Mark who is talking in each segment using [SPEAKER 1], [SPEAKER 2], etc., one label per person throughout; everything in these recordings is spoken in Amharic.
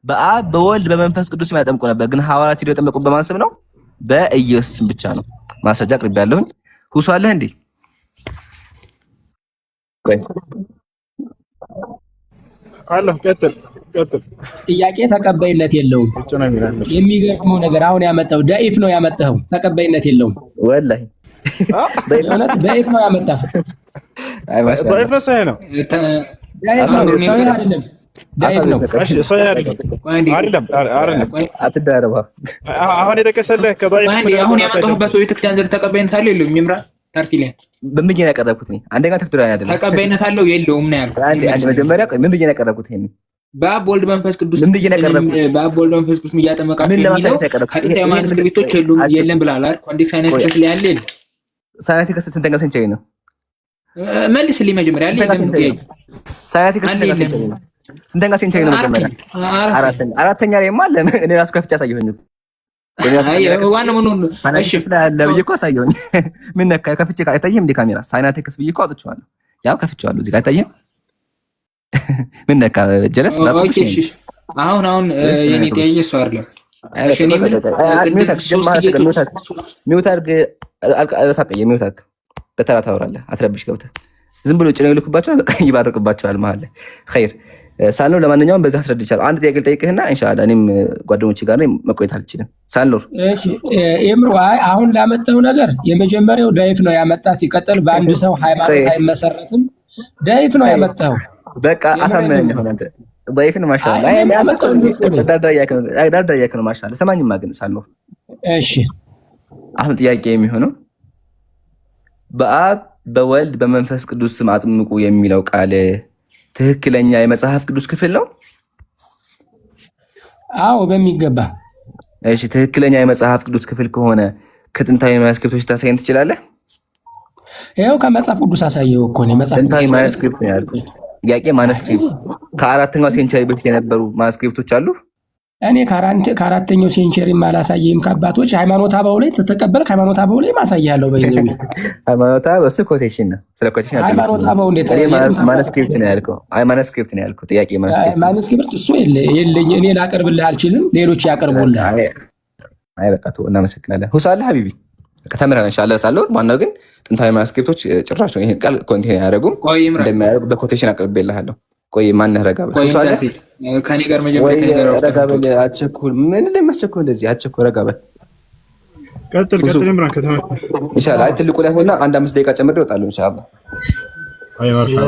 [SPEAKER 1] በአብ በወልድ በመንፈስ ቅዱስ ያጠምቁ ነበር። ግን ሐዋርያት ሄደው የጠመቁ በማን ስም ነው? በኢየሱስ ብቻ ነው። ማስረጃ አቅርቤያለሁኝ። ሁሱ አለህ እንዴ?
[SPEAKER 2] አለሁ። ቀጥል።
[SPEAKER 3] ጥያቄ ተቀባይነት የለውም። የሚገርመው ነገር አሁን ያመጣው ዳኢፍ ነው ያመጣው፣ ተቀባይነት የለውም።
[SPEAKER 1] ወላሂ
[SPEAKER 3] ዳኢፍ ነው ያመጣው።
[SPEAKER 2] ዳኢፍ ነው ሰው ነው።
[SPEAKER 3] ዳኢፍ ነው ሰው አይደለም። ዳኢፍ ነው።
[SPEAKER 2] እሺ ሰው አይደለም።
[SPEAKER 1] አትዳረባ።
[SPEAKER 2] አሁን የተከሰለ ከዳኢፍ
[SPEAKER 4] አሁን ያመጣሁበት ቤተክርስቲያን ዘንድ ተቀባይነት አለው የለውም? ይምራ ታርቲለ
[SPEAKER 1] ምን ብዬ ነው ያቀረብኩት? አንደኛ ተፍትራ አይደለም
[SPEAKER 4] ተቀባይነት አለው የለውም ነው ያልኩት።
[SPEAKER 1] አንዴ መጀመሪያ ምን ብዬ ነው ያቀረብኩት?
[SPEAKER 4] በአብ ወልድ መንፈስ ቅዱስ
[SPEAKER 1] ምን ብዬ ነው ያቀረብኩት?
[SPEAKER 4] በአብ ወልድ መንፈስ ቅዱስ እያጠመቃችሁ የሚለው ከጥንት ሃይማኖት እስክሪብቶች የለም ብላል አይደል? ኮንቴክስት ሳይንቲፊክ ላይ ያለ የለም።
[SPEAKER 1] ሳይንቲፊክ ስንተኛ ሴንቸሪ ነው?
[SPEAKER 4] መልስልኝ መጀመሪያ ያለ የለም ጥያቄ።
[SPEAKER 1] ሳይንቲፊክ ስንተኛ ሴንቸሪ ነው መጀመሪያ? አራተኛ ላይማ አለ። እኔ ራሱ ከፍቼ አሳየሁኝ።
[SPEAKER 4] ዋናው ምን ነው? እሺ
[SPEAKER 1] ስላለ ብዬ እኮ አሳየሁኝ። ምን ነካ? ከፍቼ አይታየም እንዴ ካሜራ? ሳይንቲፊክ ብዬ እኮ አውጥቼዋለሁ። ያው ከፍቼዋለሁ። እዚህ ጋር አይታየም? ምን ነካ? ጀለስ
[SPEAKER 4] ኦኬ እሺ። አሁን የኔ ጥያቄ እሱ አይደለም። እሺ እኔ
[SPEAKER 1] ሚውት አድርግ። አልሳቀየ ሚውት አድርግ። በተራ ታወራለህ። አትረብሽ ገብተህ ዝም ብሎ ጭነው ይልኩባቸዋል። በቃ ይባርቅባቸዋል መሀል ላይ ኸይር ሳልኖር። ለማንኛውም በዛ አስረድቻለሁ። አንድ ጥያቄ ልጠይቅህና ኢንሻአላህ እኔም ጓደኞቼ ጋር መቆየት አልችልም ሳልኖር።
[SPEAKER 3] እሺ ኤምሩ አሁን ላመጣው ነገር የመጀመሪያው ዳይፍ ነው ያመጣ። ሲቀጥል በአንድ ሰው ሃይማኖት አይመሰረትም። ዳይፍ ነው ያመጣው።
[SPEAKER 1] በቃ አሳመነኝ። ሆነ አንተ ዳይፍ ነው ማሻአላህ። አይ ያመጣው ዳርዳር ነው ማሻአላህ። ሰማኝማ ግን ሳልኖር።
[SPEAKER 3] እሺ
[SPEAKER 1] አሁን ጥያቄ የሚሆነው በአብ በወልድ በመንፈስ ቅዱስ ስም አጥምቁ የሚለው ቃል ትክክለኛ የመጽሐፍ ቅዱስ ክፍል ነው?
[SPEAKER 3] አዎ በሚገባ።
[SPEAKER 1] እሺ ትክክለኛ የመጽሐፍ ቅዱስ ክፍል ከሆነ ከጥንታዊ ማኑስክሪፕቶች ታሳየን ትችላለህ?
[SPEAKER 3] ይኸው ከመጽሐፍ ቅዱስ አሳየው እኮ ነው። መጽሐፍ
[SPEAKER 1] ጥንታዊ ማኑስክሪፕት ነው ያልኩት። ጥያቄ ማኑስክሪፕት ከአራተኛው ሴንቸሪ በፊት የነበሩ ማኑስክሪፕቶች አሉ?
[SPEAKER 3] እኔ ከአራተኛው ሴንቸሪ ማላሳየም። ከአባቶች ሃይማኖት አበው ላይ ተተቀበልክ? ሃይማኖት አበው ላይ ማሳያለሁ። በይዘው
[SPEAKER 1] ሃይማኖት አበው እሱ ኮቴሽን ነው። ስለ ኮቴሽን አለ።
[SPEAKER 3] ሃይማኖት አበው እንዴት
[SPEAKER 1] ማኑስክሪፕት ነው ያልከው? አይ ማኑስክሪፕት ነው ያልከው። ጥያቄ
[SPEAKER 3] ማኑስክሪፕት እሱ የለኝ እኔ ላቀርብልህ አልችልም። ሌሎች ያቀርቡልህ።
[SPEAKER 1] አይ በቃ ተው። እናመሰግናለን። ሁሳለ ሀቢቢ ከተምረን ኢንሻአላህ ሳለው። ማነው ግን ጥንታዊ ማኑስክሪፕቶች ጭራሽ ነው ይሄን ቃል ኮንቴን ያደረጉም እንደሚያደርጉ በኮቴሽን አቅርቤልሃለሁ። ቆይ ማን ረጋበል? ሁሳለ
[SPEAKER 4] ከኔ ጋር መጀመሪያ
[SPEAKER 1] ረጋበል። አቸኩል ምን ለማስቸኩል እንደዚህ አቸኩል። ረጋበል።
[SPEAKER 2] ቀጥል ምራን ከተማ
[SPEAKER 1] ኢንሻአላህ። አይ ትልቁ ላይ ሆና አንድ 5 ደቂቃ ጨምሬ እወጣለሁ ኢንሻአላህ።
[SPEAKER 2] አይ ማርካ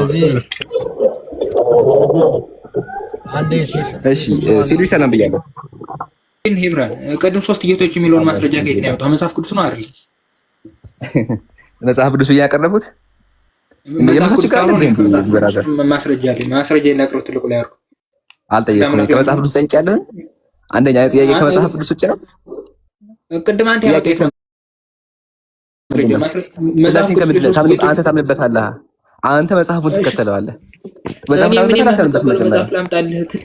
[SPEAKER 1] እሺ ሲሉ ሰላም ብያለሁ።
[SPEAKER 4] ሄብራን ቀደም 3 ጌቶች የሚለውን ማስረጃ ከየት ነው ያወጣው? መጽሐፍ ቅዱስ ነው አይደል?
[SPEAKER 1] መጽሐፍ ቅዱስ ያቀረቡት
[SPEAKER 4] ማስረጃ አለኝ። ማስረጃ ይናቀረው ትልቁ ላይ አርኩ
[SPEAKER 1] አልጠየቅኩም። ከመጽሐፍ ቅዱስ ጠይቄያለሁ። አንደኛ ጥያቄ ከመጽሐፍ ቅዱስ ውጭ ነው።
[SPEAKER 4] ቅድም አንተ ያልከኝ
[SPEAKER 1] አንተ ታምንበታለህ። አንተ መጽሐፉን ትከተለዋለህ። መጽሐፍ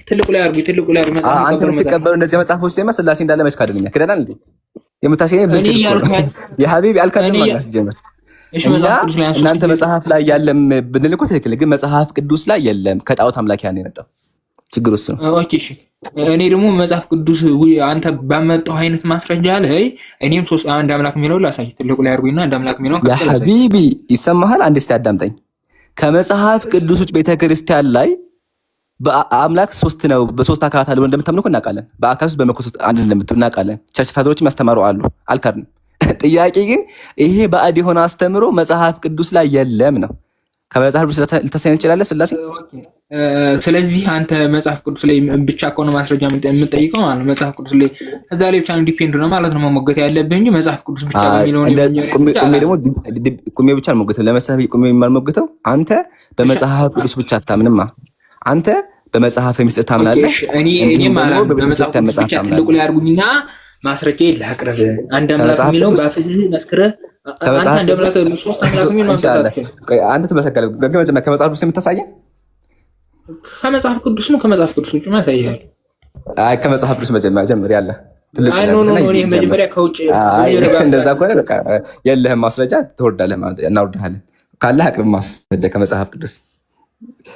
[SPEAKER 4] ትልቁ ላይ አርጉ። ትልቁ ላይ አርጉ።
[SPEAKER 1] አንተ የምትቀበለው እነዚህ መጽሐፎች ላይ ስላሴ እንዳለ መች ካደረኛ ክደናል እንዴ? የምታሳየኝ የሀቢብ አልካደም ማለት ጀመር። እናንተ መጽሐፍ ላይ ያለም ብንል እኮ ትክክል፣ ግን መጽሐፍ ቅዱስ ላይ የለም። ከጣዖት አምላኪያን የመጣው ችግር እሱ ነው።
[SPEAKER 4] ኦኬ እሺ። እኔ ደግሞ መጽሐፍ ቅዱስ አንተ ባመጣው አይነት ማስረጃ ላይ እኔም አንድ አምላክ የሚለው ላሳይ። ትልቁ ላይ አርጉኝና አንድ አምላክ የሚለው
[SPEAKER 1] ያ ሀቢቢ ይሰማሃል? አንዴ እስቲ አዳምጠኝ። ከመጽሐፍ ቅዱስ ውጭ ቤተክርስቲያን ላይ በአምላክ 3 ነው፣ በ3 አካላት አለ እንደምታምኑ እናውቃለን። በአካል ውስጥ በመኮስ አንድ እንደምትሉ እናውቃለን። ቸርች ፋዘሮችም ያስተማሩ አሉ፣ አልካድንም። ጥያቄ ግን ይሄ ባዕድ የሆነ አስተምሮ መጽሐፍ ቅዱስ ላይ የለም ነው። ከመጽሐፍ ቅዱስ ልታሳየን እንችላለን ስላሴ?
[SPEAKER 4] ስለዚህ አንተ መጽሐፍ ቅዱስ ላይ ብቻ ከሆነ ማስረጃ የምጠይቀው ማለት ነው። መጽሐፍ ቅዱስ ላይ እዛ ላይ ብቻ ዲፔንድ ነው ማለት ነው መሞገት ያለብህ እንጂ መጽሐፍ ቅዱስ ብቻ በሚለው
[SPEAKER 1] ቁሜ ብቻ አልሞገትም። ለምሳሌ ቁሜ የማልሞገተው አንተ በመጽሐፍ ቅዱስ ብቻ አታምንማ። አንተ በመጽሐፍ ምስጢር ታምናለህ።
[SPEAKER 4] እኔ ማለት በመጽሐፍ ቅዱስ ብቻ ትልቁ ላይ አድርጉኝና ማስረጃ ላቅርብ። አንድ አምላክ የሚለው በአፍህ መስክረህ
[SPEAKER 1] አንተ ትመሰከለ ከመጽሐፍ ቅዱስ የምታሳየን
[SPEAKER 4] ከመጽሐፍ ቅዱስ ነው። ከመጽሐፍ ቅዱስ ውጭ ማሳየህ?
[SPEAKER 1] አይ ከመጽሐፍ ቅዱስ መጀመሪያ አለ።
[SPEAKER 4] አይ ኖ መጀመሪያ ከውጭ
[SPEAKER 1] እንደዛ ከሆነ በቃ የለህም ማስረጃ ትወርዳለህ ማለት እናወርድሃለን። ካለህ አቅርብ ማስረጃ ከመጽሐፍ ቅዱስ።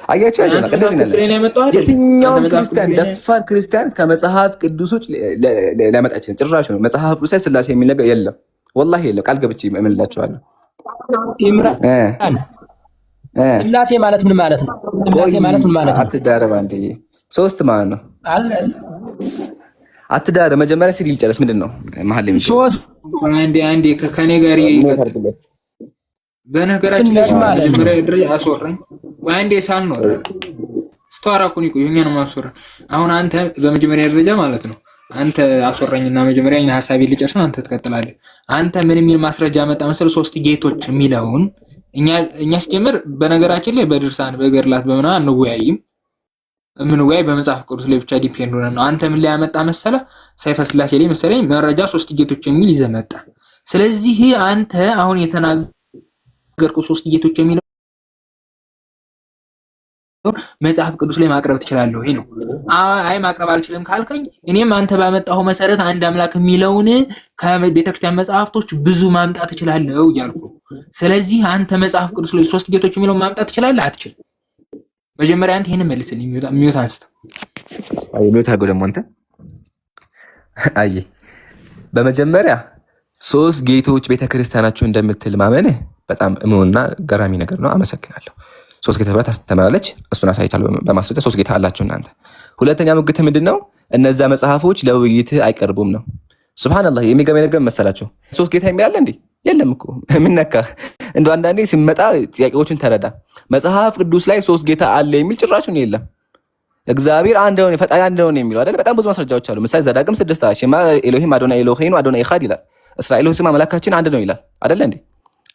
[SPEAKER 1] አያችሁ ያጀና እንደዚህ ነው። የትኛውም ክርስቲያን ደፋር ክርስቲያን ከመጽሐፍ ቅዱስ ውጭ ሊያመጣ ይችላል። ጭራሽ ነው መጽሐፍ ቅዱስ ላይ ስላሴ የሚል ነገር የለም። ወላሂ የለም። ቃል ገብቼ እምልላችኋለሁ።
[SPEAKER 3] ኢምራን ስላሴ ማለት ምን ማለት ነው? ስላሴ ማለት ምን ማለት ነው?
[SPEAKER 1] አትዳረብ አንተ ሶስት ማለት ነው
[SPEAKER 3] አለ
[SPEAKER 1] አትዳረ መጀመሪያ ሲል ይጨርስ። ምንድን ነው መሀል ላይ
[SPEAKER 3] ሶስት
[SPEAKER 4] አንዴ ከኔ ጋር በነገራችን ላይ መጀመሪያ ድረስ አስወራኝ አንዴ ሳልኖር ስታወራኩኝ ቆየኛ ነው ማስወራ። አሁን አንተ በመጀመሪያ ደረጃ ማለት ነው አንተ አስወራኝና መጀመሪያ እኔ ሐሳቤን ልጨርስ ነው፣ አንተ ትቀጥላለህ። አንተ ምን የሚል ማስረጃ መጣ መሰል ሶስት ጌቶች የሚለውን እኛ ሲጀምር በነገራችን ላይ በድርሳን በገድላት በምናምን አንወያይም። የምንወያይ በመጽሐፍ ቅዱስ ላይ ብቻ ዲፔንድ ሆነ ነው። አንተ ምን ላይ ያመጣ መሰለ ሰይፈ ስላሴ ላይ መሰለኝ መረጃ ሶስት ጌቶች የሚል ይዘህ መጣ። ስለዚህ አንተ አሁን የተናገርከው ሶስት ጌቶች የሚለው መጽሐፍ ቅዱስ ላይ ማቅረብ ትችላለህ ወይ ነው? አይ ማቅረብ አልችልም ካልከኝ እኔም አንተ ባመጣው መሰረት አንድ አምላክ የሚለውን ከቤተክርስቲያን መጽሐፍቶች ብዙ ማምጣት እችላለሁ እያልኩ። ስለዚህ አንተ መጽሐፍ ቅዱስ ላይ ሶስት ጌቶች የሚለውን ማምጣት ትችላለህ አትችልም? መጀመሪያ አንተ ይሄንን መልስልኝ። ሚውት አንስተ
[SPEAKER 1] ሚውት አድርገው ደግሞ አንተ በመጀመሪያ ሶስት ጌቶች ቤተክርስቲያናችሁ እንደምትል ማመን በጣም እሙና ገራሚ ነገር ነው። አመሰግናለሁ። ሶስት ጌታ ብላ ታስተምራለች። እሱን አሳይቻለሁ በማስረጃ ሶስት ጌታ አላችሁ እናንተ። ሁለተኛ ሙግት ምንድነው? እነዛ መጽሐፎች ለውይይት አይቀርቡም ነው። ሱብሃንአላህ የሚገርመኝ ነገር መሰላችሁ ሶስት ጌታ የሚል አለ እንዴ? የለም እኮ ምን ነካ? እንደው አንዳንዴ ሲመጣ ጥያቄዎችን ተረዳ። መጽሐፍ ቅዱስ ላይ ሶስት ጌታ አለ የሚል ጭራሹን የለም። እግዚአብሔር አንድ ነው፣ ፈጣሪ አንድ ነው የሚለው አይደል? በጣም ብዙ ማስረጃዎች አሉ። ምሳሌ ዘዳግም 6 ሽማ ኤሎሂም አዶናይ ኤሎሄኑ አዶናይ ኢኻድ ይላል። እስራኤል ሆይ ስማ አምላካችን አንድ ነው ይላል አይደል እንዴ?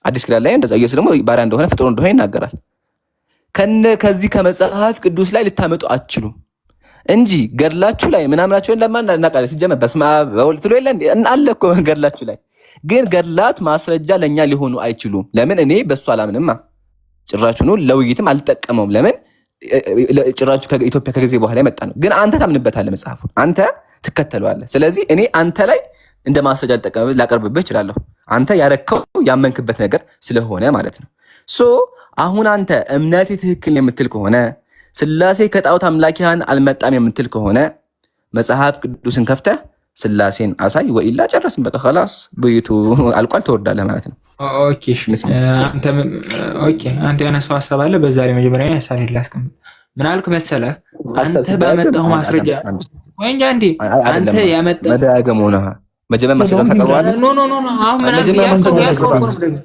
[SPEAKER 1] አዲስ ኪዳን ላይ እንደዛ ኢየሱስ ደግሞ ባሪያ እንደሆነ ፍጡር እንደሆነ ይናገራል። ከዚህ ከመጽሐፍ ቅዱስ ላይ ልታመጡ አትችሉም እንጂ ገድላችሁ ላይ ምናምናችሁ ለማን እናቃለ ሲጀመር በስመ አብ በወልድ ትሉ የለ እንዴ? አለ እኮ ገድላችሁ ላይ ግን ገድላት ማስረጃ ለኛ ሊሆኑ አይችሉም። ለምን? እኔ በሱ አላምንማ። ጭራቹኑ ለውይይትም አልጠቀመውም። ለምን? ጭራቹ ከኢትዮጵያ ከጊዜ በኋላ የመጣ ነው። ግን አንተ ታምንበታለህ፣ መጽሐፉን አንተ ትከተለዋለህ። ስለዚህ እኔ አንተ ላይ እንደ ማስረጃ ላቀርብብህ እችላለሁ። አንተ ያረከው ያመንክበት ነገር ስለሆነ ማለት ነው። ሶ አሁን አንተ እምነቴ ትክክል የምትል ከሆነ ስላሴ ከጣዖት አምላኪያን አልመጣም የምትል ከሆነ መጽሐፍ ቅዱስን ከፍተህ ስላሴን አሳይ፣ ወኢላ ጨረስን። በቃ خلاص በይቱ አልቋል፣ ትወርዳለህ ማለት ነው።
[SPEAKER 4] ኦኬ አንተ ያነሳው ሐሳብ አለ። በዛ ላይ መጀመሪያ ሐሳብ ላስቀምጥ። ምን አልክ መሰለህ? አንተ ባመጣው ማስረጃ ወይ እንጂ አንተ ያመጣው
[SPEAKER 1] መዳገም ሆነ መጀመሪያ ማስረጃ ታቀርባለህ። ኖ
[SPEAKER 4] አሁን ምን አልክ?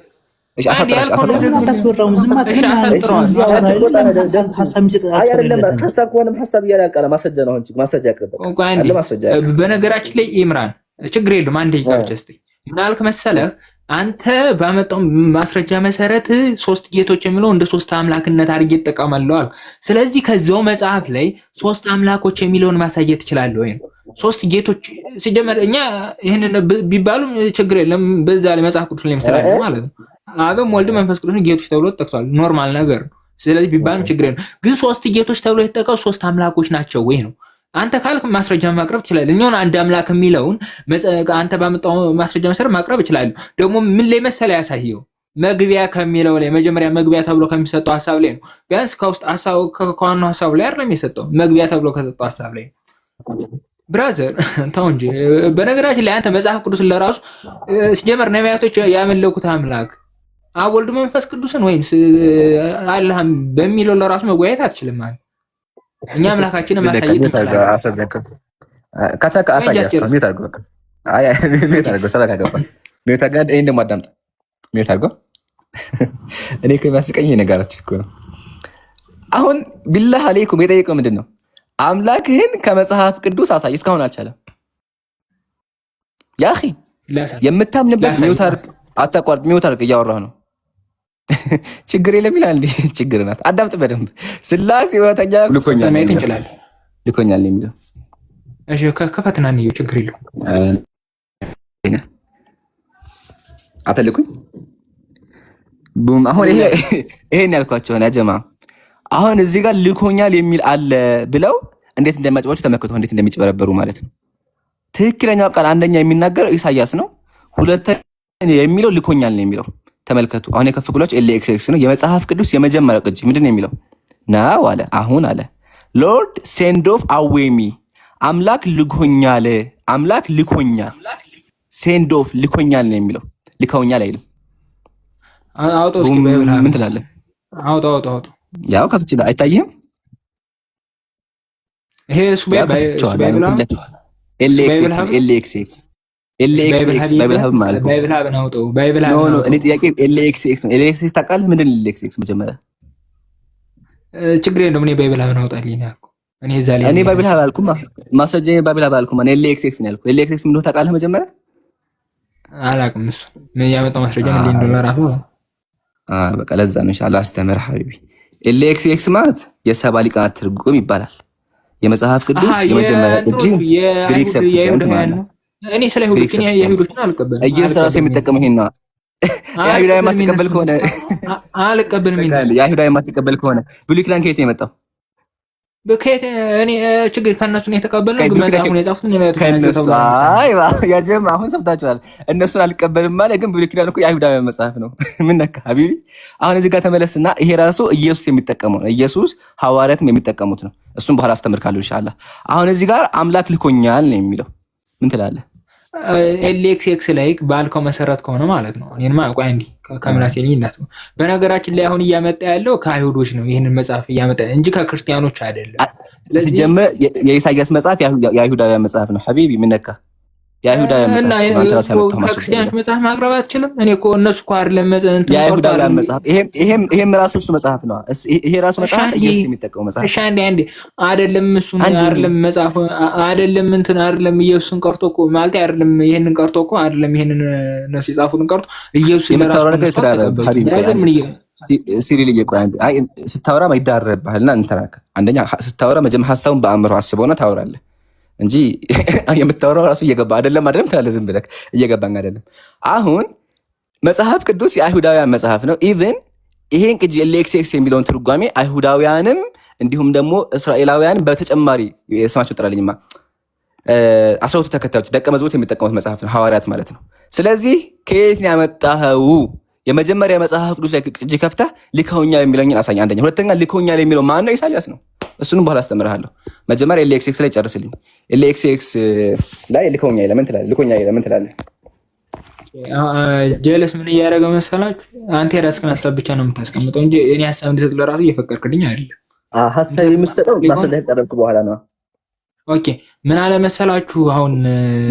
[SPEAKER 5] አታስወራውም። ዝም አትልም ማለት ነው። ሐሳብ
[SPEAKER 1] እያለ ማስረጃ ነው እንጂ ማስረጃ ያቀርባል።
[SPEAKER 4] በነገራችን ላይ ኢምራን ችግር የለም። አንዴ ጀስት ምን አልክ መሰለህ? አንተ ባመጣው ማስረጃ መሰረት ሶስት ጌቶች የሚለው እንደ ሶስት አምላክነት አድርጌ እጠቀማለሁ አልክ። ስለዚህ ከዛው መጽሐፍ ላይ ሶስት አምላኮች የሚለውን ማሳየት ትችላለህ ወይ ነው? ሶስት ጌቶች ሲጀመር እኛ ይሄንን ቢባሉም ችግር የለም። በዛ ላይ መጽሐፍ ቅዱስ ላይ መሰረት ማለት ነው አብም ወልድ መንፈስ ቅዱስ ጌቶች ተብሎ ተጠቅሷል። ኖርማል ነገር ነው። ስለዚህ ቢባልም ችግር የለም። ግን ሶስት ጌቶች ተብሎ የተጠቀሱ ሶስት አምላኮች ናቸው ወይ ነው? አንተ ካልክ ማስረጃ ማቅረብ ትችላለህ። እኛውን አንድ አምላክ የሚለውን አንተ ባመጣው ማስረጃ መሰረት ማቅረብ ይችላል። ደግሞ ምን ላይ መሰለ ያሳየው መግቢያ ከሚለው ላይ መጀመሪያ መግቢያ ተብሎ ከሚሰጠው ሐሳብ ላይ ነው። ቢያንስ ከውስጥ ሐሳብ ከዋናው ሐሳብ ላይ አይደለም የሰጠው፣ መግቢያ ተብሎ ከሰጠው ሐሳብ ላይ ብራዘር ተው እንጂ። በነገራችን ላይ አንተ መጽሐፍ ቅዱስ ለራሱ ሲጀመር ነቢያቶች ያመለኩት አምላክ አብ ወልድ መንፈስ ቅዱስን ወይም አላህ በሚለው ለራሱ መወያየት አትችልም ማለት እኛ አምላካችንን ማሳየት እንችላለን።
[SPEAKER 1] ካቻካ አሳያስ ሚት አድርጎ በቃ ሚት አድርጎ ሰበካ ገባ ሚት አድርጎ እኔ እንደማዳምጥ ሚት አድርጎ እኔ ከሚያስቀኝ ነገራችሁ እኮ ነው። አሁን ቢላህ አለይኩም የጠየቀው ምንድን ነው? አምላክህን ከመጽሐፍ ቅዱስ አሳይ። እስካሁን አልቻለም። ያ አኺ የምታምንበት ሚውት አድርግ፣ አታቋርጥ። ሚውት አድርግ፣ እያወራህ ነው። ችግር የለም ይላል እንዴ? ችግር ናት። አዳምጥ በደንብ። ስላሴ ወተኛ ልኮኛል የሚለው
[SPEAKER 4] እሺ፣ ከፈትና ነው ችግር የለም።
[SPEAKER 1] አተልኩኝ ቡም። አሁን ይሄን ያልኳቸው ነው ጀማ። አሁን እዚህ ጋር ልኮኛል የሚል አለ ብለው እንዴት እንደማጭባቸው ተመክቶ እንዴት እንደሚጭበረበሩ ማለት ነው። ትክክለኛው ቃል አንደኛ የሚናገረው ኢሳያስ ነው። ሁለተኛ የሚለው ልኮኛል ነው የሚለው። ተመልከቱ። አሁን የከፍኩላችሁ ኤልኤክስኤክስ ነው። የመጽሐፍ ቅዱስ የመጀመሪያው ቅጂ ምንድን ነው የሚለው? ናው አለ አሁን አለ ሎርድ ሴንድ ኦፍ አዌሚ አምላክ ልኮኛል፣ አምላክ ልኮኛል። ሴንድ ኦፍ ልኮኛል ነው የሚለው ልከውኛል አይልም።
[SPEAKER 4] አውጣው እስኪ ባይብል
[SPEAKER 1] ምን ትላለህ?
[SPEAKER 4] አውጣው
[SPEAKER 1] ያው ከፍቼ ነው አይታየህም?
[SPEAKER 4] ይሄ እሱ ባይብል
[SPEAKER 1] ኤልኤክስኤክስ ባይብል ሀብ ማለት ነው።
[SPEAKER 4] ባይብል ሀብ ነው አውጣው። ባይብል ሀብ ነው።
[SPEAKER 1] እኔ ጥያቄ ኤልኤክስኤክስ ነው። ኤልኤክስኤክስ ታውቃለህ? ምንድን ነው ኤልኤክስኤክስ? መጀመሪያ
[SPEAKER 4] ችግር የለውም። እኔ ባይብል ሀብ ነው አውጣልኝ ያልኩ እኔ እዛ ላይ
[SPEAKER 1] እኔ ባይብል ሀብ አልኩማ። ማስረጃ ባይብል ሀብ አልኩማ። እኔ ኤልኤክስኤክስ ነው ያልኩት። ኤልኤክስኤክስ ምንድን ነው ታውቃለህ? መጀመሪያ
[SPEAKER 4] አላውቅም። እሱ ምን ያመጣው ማስረጃ ምን እንደሆነ ራሱ
[SPEAKER 1] በቃ ለዛ ነው ኢንሻአላህ አስተምር ሐቢቢ። ኤልኤክስኤክስ ማለት የሰባ ሊቃናት ትርጉም ይባላል። የመጽሐፍ ቅዱስ የመጀመሪያ ቅጂ ግሪክ ሰብስቲዩሽን ማለት ነው።
[SPEAKER 4] እኔ ስለ ይሁዶችን አልቀበልም።
[SPEAKER 1] ኢየሱስ ራሱ የሚጠቀመው ይሄን ነው። የአይሁዳዊ የማትቀበል ከሆነ
[SPEAKER 4] አልቀበልም።
[SPEAKER 1] የአይሁዳዊ የማትቀበል ከሆነ ብሉይ ኪዳን ከየት ነው የመጣው?
[SPEAKER 4] በከየት እኔ ችግር ከእነሱ ነው የተቀበልነው። ግን መጽሐፉን የጻፉት ነው
[SPEAKER 1] ከእነሱ። ያ ጀማ አሁን ሰምታችኋል። እነሱን አልቀበልም ማለት ግን ብሉይ ኪዳን እኮ የአይሁዳዊ መጽሐፍ ነው። ምን ነካ ሀቢቢ? አሁን እዚህ ጋር ተመለስና ይሄ ራሱ ኢየሱስ የሚጠቀመው ነው። ኢየሱስ ሐዋርያትም የሚጠቀሙት ነው። እሱም በኋላ አስተምርካለሁ ኢንሻአላህ። አሁን እዚህ ጋር አምላክ ልኮኛል ነው የሚለው። ምን ትላለህ?
[SPEAKER 4] ኤልኤክስኤክስ ላይ ባልከው መሰረት ከሆነ ማለት ነው። እኔማ ቆይ እንዴ ከምላሴ ላይ እንዳትው። በነገራችን ላይ አሁን እያመጣ ያለው ከአይሁዶች ነው። ይሄንን መጽሐፍ እያመጣ እንጂ ከክርስቲያኖች አይደለም። ስለዚህ
[SPEAKER 1] ሲጀመር የኢሳይያስ መጽሐፍ የአይሁዳውያን መጽሐፍ ነው ሐቢቢ። ምን ነካ? የአይሁዳውያን መጽሐፍ ነው።
[SPEAKER 4] ክርስቲያኖች መጽሐፍ ማቅረብ አትችልም። እኔ እኮ እነሱ እኮ አይደለም
[SPEAKER 1] የአይሁዳውያን መጽሐፍ ይሄም ራሱ እሱ መጽሐፍ ነው። ይሄ ራሱ መጽሐፍ ኢየሱስ የሚጠቀመው መጽሐፍ።
[SPEAKER 4] እሺ አንዴ አይደለም እሱ አይደለም መጽሐፍ አይደለም እንትን አይደለም ኢየሱስን ቀርቶ እኮ ማለት አይደለም ይሄንን ቀርቶ እኮ አይደለም ይሄንን እነሱ የጻፉትን ቀርቶ ኢየሱስ
[SPEAKER 1] የምታወራው ነገር ይተዳረብ ሐቢቢ። ሲሪል እየቆይ አንዴ አይ ስታወራ ማይዳረብህልና እንተናከ አንደኛ ስታወራ መጀመሪያ ሐሳቡን በአእምሮ አስበውና ታወራለህ እንጂ የምታወራው ራሱ እየገባ አይደለም ትላለህ። ዝም ብለህ እየገባኝ አይደለም። አሁን መጽሐፍ ቅዱስ የአይሁዳውያን መጽሐፍ ነው። ኢቭን ይሄን ቅጂ ኤልኤክስኤክስ የሚለውን ትርጓሜ አይሁዳውያንም እንዲሁም ደግሞ እስራኤላውያን በተጨማሪ ስማቸው ጥራልኝማ 12 ተከታዮች ደቀ መዛሙርት የሚጠቀሙት መጽሐፍ ነው፣ ሐዋርያት ማለት ነው። ስለዚህ ከየት ነው ያመጣኸው? የመጀመሪያ መጽሐፍ ቅዱስ ላይ ቅጂ ከፍተህ ልከውኛል የሚለውን አሳኝ። አንደኛ። ሁለተኛ ልከውኛል የሚለው ማን ነው? ኢሳይያስ ነው። እሱንም በኋላ አስተምርሃለሁ። መጀመሪያ ኤልኤክስኤክስ ላይ ጨርስልኝ። ኤልኤክስኤክስ ላይ ልከውኛል ለምን ትላለህ? ልኮኛል ለምን ትላለህ?
[SPEAKER 4] ጀለስ ምን እያደረገ መሰላችሁ? አንተ የራስህን ሀሳብ ብቻ ነው የምታስቀምጠው እንጂ እኔ ሀሳብ እንድሰጥ ለራሱ እየፈቀድክልኝ አይደለም።
[SPEAKER 1] ሀሳብ የምትሰጠው ማስረጃ ቀረብክ በኋላ ነው።
[SPEAKER 4] ኦኬ ምን አለ መሰላችሁ? አሁን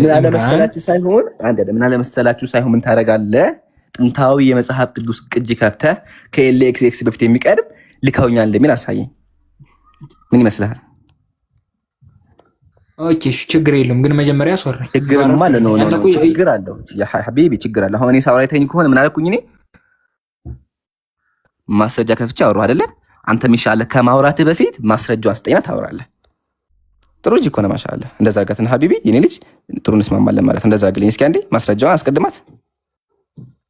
[SPEAKER 1] ምን አለ መሰላችሁ ሳይሆን ምን አለ መሰላችሁ ሳይሆን ምን ታደርጋለህ? ጥንታዊ የመጽሐፍ ቅዱስ ቅጂ ከፍተህ ከኤልኤክስኤክስ በፊት የሚቀድም ልከውኛል እንደሚል አሳየኝ። ምን ይመስልሃል?
[SPEAKER 4] ኦኬ ችግር የለም ግን መጀመሪያ አስወራኝ።
[SPEAKER 1] ችግር ማለት ነው ችግር አለው ያ ሐቢቢ ችግር አለው። አሁን እኔ ሳውራይተኝ ከሆነ ምን አልኩኝ? እኔ ማስረጃ ከፍቼ አወራሁ አይደለ? አንተ ሚሻለህ ከማውራትህ በፊት ማስረጃው አስጠኝና ታወራለህ። ጥሩ እጅ እኮ ነው ማሻአላህ። እንደዛ አድርጋትና ሐቢቢ የኔ ልጅ ጥሩ እንስማማለን ማለት እንደዛ አድርግልኝ እስኪ አንዴ ማስረጃውን አስቀድማት።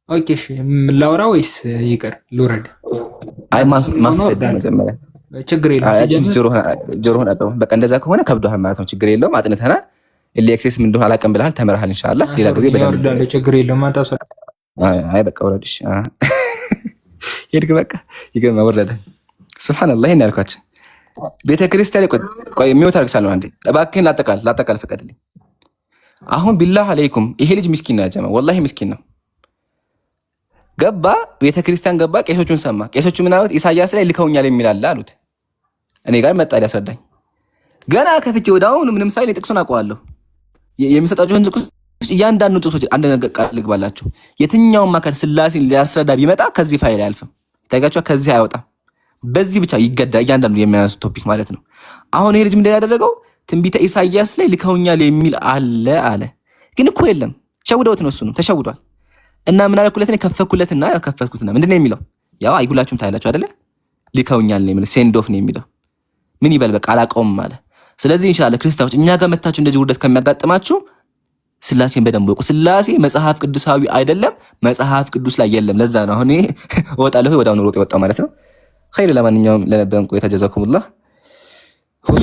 [SPEAKER 4] ኦኬ እሺ ላውራ ወይስ ይቅር ልውረድ?
[SPEAKER 1] አይ ማስረጃ መጀመሪያ
[SPEAKER 4] ችግር የለውም።
[SPEAKER 1] ጆሮህን አጥረው በቃ እንደዛ ከሆነ ከብዶሃል ማለት ነው። ችግር የለውም። አጥንተና ኤልኤክስኤክስ ምን እንደሆነ አላውቅም ብለሃል፣ ተምረሃል። ኢንሻአላህ ሌላ ጊዜ በደንብ
[SPEAKER 4] ችግር የለውም። አንተ
[SPEAKER 1] አይ በቃ ወረድሽ ሄድክ በቃ ይገርማ ወረደ። ሱብሃንአላህ ይሄን ያልኳችሁ ቤተክርስቲያን ቆይ የሚወት አርግሳለሁ። አንዴ እባክህን ላጠቃል ፍቀድልኝ። አሁን ቢላህ አለይኩም ይሄ ልጅ ምስኪን ነው ያጀማ፣ ወላሂ ምስኪን ነው። ገባ ቤተክርስቲያን ገባ፣ ቄሶቹን ሰማ። ቄሶቹ ምን አሉት? ኢሳይያስ ላይ ልከውኛል የሚል አለ አሉት። እኔ ጋር መጣ ሊያስረዳኝ። ገና ከፍቼ ወዳው ምንም ሳይል ጥቅሱን አውቀዋለሁ። የሚሰጣቸውን ጥቅሶች እያንዳንዱ ጥቅሶች አንድ ነገር ቃል ልግባላችሁ። የትኛውም አካል ስላሴን ሊያስረዳ ቢመጣ ከዚህ ፋይል አያልፍም። ታጋቹ ከዚህ አይወጣም። በዚህ ብቻ ይገዳ እያንዳንዱ የሚያነሱ ቶፒክ ማለት ነው። አሁን ይሄ ልጅ ምንድን ያደረገው? ትንቢተ ኢሳይያስ ላይ ልከውኛል የሚል አለ አለ። ግን እኮ የለም። ሸውደውት ነው። እሱንም ተሸውዷል። እና ምን አልኩለት? እኔ ከፈኩለትና ከፈትኩትና ምንድን ነው የሚለው? ያው አይሁላችሁም ታያላችሁ አይደለ? ልከውኛል ነው የሚለው፣ ሴንድ ኦፍ ነው የሚለው። ምን ይበል በቃ አላውቀውም አለ። ስለዚህ ኢንሻአላህ ክርስቲያኖች እኛ ጋር መታችሁ እንደዚህ ውርደት ከሚያጋጥማችሁ ስላሴን በደንብ ወቁ። ስላሴ መጽሐፍ ቅዱሳዊ አይደለም፣ መጽሐፍ ቅዱስ ላይ የለም። ለዛ ነው አሁን እወጣለሁ ወዳው ሮጥ የወጣው ማለት ነው። ኸይር ለማንኛውም ለነበረን ቆይታ ጀዛኩሙላህ።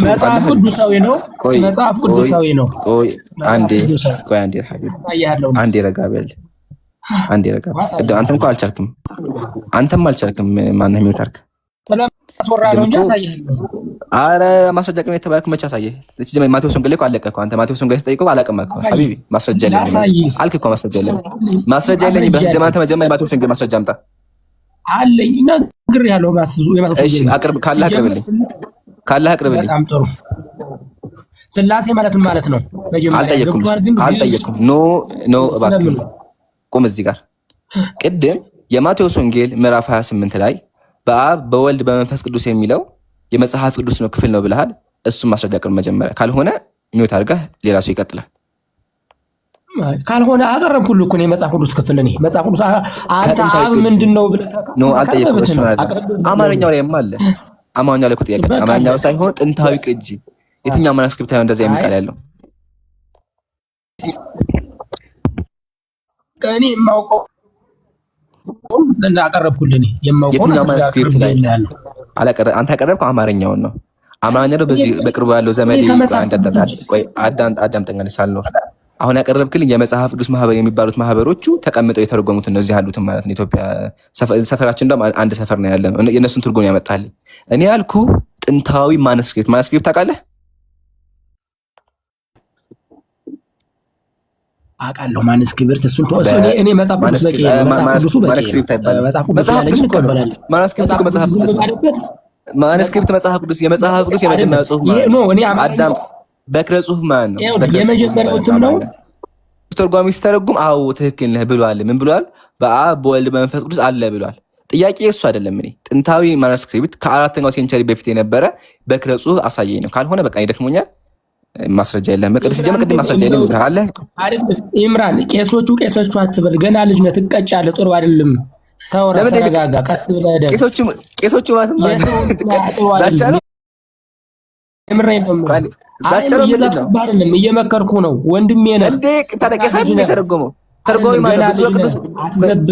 [SPEAKER 3] መጽሐፍ ቅዱሳዊ ነው። መጽሐፍ ቅዱሳዊ ነው።
[SPEAKER 1] ቆይ አንዴ ሐቢብ አንዴ ረጋ በል አንዴ ረጋ። አንተም እኮ አልቻልክም። ማነህ የሚወታርክ
[SPEAKER 3] አስወራ ነው እንጂ አሳይሃለሁ።
[SPEAKER 1] አረ ማስረጃ ቅም የተባልክ መች አሳየህ? እቺ ጀመ ማቴዎስ ወንጌል እኮ አለቀ እኮ። አንተ ማቴዎስ ወንጌል ስጠይቀው አላውቅም አልኩ። ሀቢቢ ማስረጃ የለኝም አልክ እኮ። ማስረጃ የለኝም ማስረጃ የለኝም ብለህ ጀመ አንተ መጀመሪያ ማቴዎስ ወንጌል ማስረጃ አምጣ
[SPEAKER 3] አለኝ ነግሬሃለሁ። የማቴዎስ
[SPEAKER 1] እሺ አቅርብ፣ ካለህ አቅርብልኝ፣ ካለህ አቅርብልኝ።
[SPEAKER 3] በጣም ጥሩ። ስላሴ ማለት ምን ማለት ነው?
[SPEAKER 1] አልጠየኩም። ኖ እባክህ ቁም እዚህ ጋር። ቅድም የማቴዎስ ወንጌል ምዕራፍ 28 ላይ በአብ በወልድ በመንፈስ ቅዱስ የሚለው የመጽሐፍ ቅዱስ ነው ክፍል ነው ብለሃል። እሱም ማስረጃ ቅርብ መጀመሪያ ካልሆነ ሚውት አድርገህ ሌላ ሰው ይቀጥላል።
[SPEAKER 3] ካልሆነ አቀረብኩልህ እኮ ነው የመጽሐፍ ቅዱስ ክፍል። እኔ መጽሐፍ ቅዱስ አንተ አብ ምንድነው ብለህ
[SPEAKER 1] ኖ አልጠየኩም። እሱ አማርኛው ላይም አለ። አማርኛው ላይ እኮ ጥያቄ አማርኛው ሳይሆን ጥንታዊ ቅጂ የትኛው ማኑስክሪፕት ነው እንደዛ የሚል ቃል ያለው? እኔ የማውቀው አቀረብኩልህ። እኔ የማውቀው የትኛው ማኑስክሪፕት ላይ አንተ ያቀረብከው አማርኛውን ነው። አማርኛ ነው። በዚህ በቅርቡ ያለው ዘመድ አዳምጠኛ ሳልኖር አሁን ያቀረብክልኝ የመጽሐፍ ቅዱስ ማህበር የሚባሉት ማህበሮቹ ተቀምጠው የተረጎሙት እነዚህ ያሉትን ማለት ነው። ኢትዮጵያ ሰፈራችን እንደውም አንድ ሰፈር ነው ያለ ነው። የእነሱን ትርጉም ያመጣልኝ። እኔ ያልኩ ጥንታዊ ማኑስክሪፕት ታውቃለህ?
[SPEAKER 3] አውቃለሁ ማኑስክሪፕት። እሱን ተወሰነ። እኔ መጽሐፍ ቅዱስ በቂ ነው። መጽሐፍ ቅዱስ በቂ ነው።
[SPEAKER 1] ማኑስክሪፕት መጽሐፍ ቅዱስ የመጽሐፍ ቅዱስ የመጀመሪያው ጽሁፍ ማለት ነው። አዳም በክረ ጽሁፍ ማለት ነው።
[SPEAKER 3] የመጀመሪያው እትም ነው።
[SPEAKER 1] ተርጓሚ ሲተረጉም አዎ ትክክል ነህ ብሏል። ምን ብሏል? በአብ በወልድ በመንፈስ ቅዱስ አለ ብሏል። ጥያቄ እሱ አይደለም። እኔ ጥንታዊ ማኑስክሪፕት ከ4ኛው ሴንቸሪ በፊት የነበረ በክረ ጽሁፍ አሳየኝ ነው። ካልሆነ በቃ ይደክሞኛል። ማስረጃ የለም። መቅደስ ጀመ ቅድም ማስረጃ የለም ብለሃል
[SPEAKER 3] አይደል? ኢምራን ቄሶቹ አትበል። ገና ልጅ ነህ፣ ትቀጫለህ። ጥሩ አይደለም። ሰው ተረጋጋ፣ ቀስ ብለህ ደግ
[SPEAKER 1] ቄሶቹ ማለት ዛቻ ነው።
[SPEAKER 3] የምሬን ነው። ዛቻ ነው አይደለም፣ እየመከርኩ ነው ወንድሜ ነህ
[SPEAKER 1] እንዴ። ታደቀሳ ተረጎመው ተርጓሚ ማለት ብዙ ቅዱስ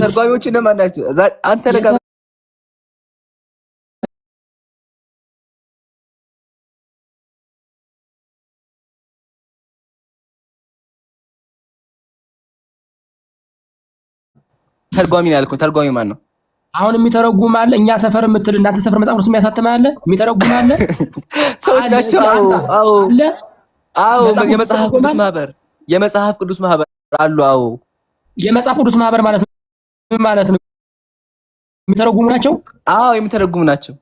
[SPEAKER 1] ተርጓሚዎች እነማን ናቸው? አንተ ረጋ ተርጓሚ ነው ያልኩህ። ተርጓሚ ማን ነው?
[SPEAKER 3] አሁን የሚተረጉም አለ። እኛ ሰፈር የምትል እናንተ ሰፈር መጽሐፍ ቅዱስ የሚያሳትም አለ። የሚተረጉም አለ።
[SPEAKER 1] ሰዎች ናቸው። አዎ የመጽሐፍ ቅዱስ ማህበር አሉ። አዎ
[SPEAKER 3] የመጽሐፍ ቅዱስ ማህበር ማለት ምን ማለት ነው? የሚተረጉሙ ናቸው።
[SPEAKER 1] አዎ የሚተረጉሙ ናቸው።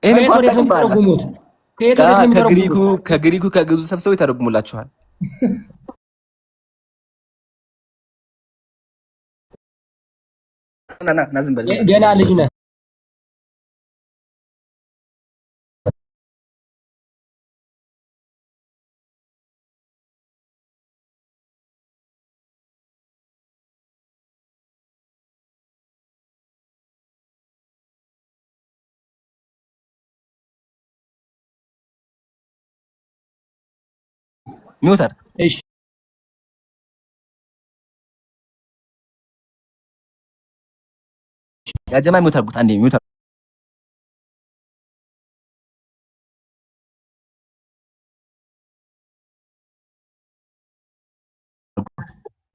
[SPEAKER 3] ይሄን ተረጉሙት።
[SPEAKER 1] ከግሪኩ ከግዙ ሰብስበው ይተረጉሙላችኋል። ና ዝም በል
[SPEAKER 3] ገና ልጅ ነህ።
[SPEAKER 1] ሚውተር
[SPEAKER 3] እሺ
[SPEAKER 1] ያ ጀማ ሚውተር ጉት አንዴ ሚውተር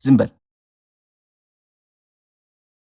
[SPEAKER 1] ዝም በል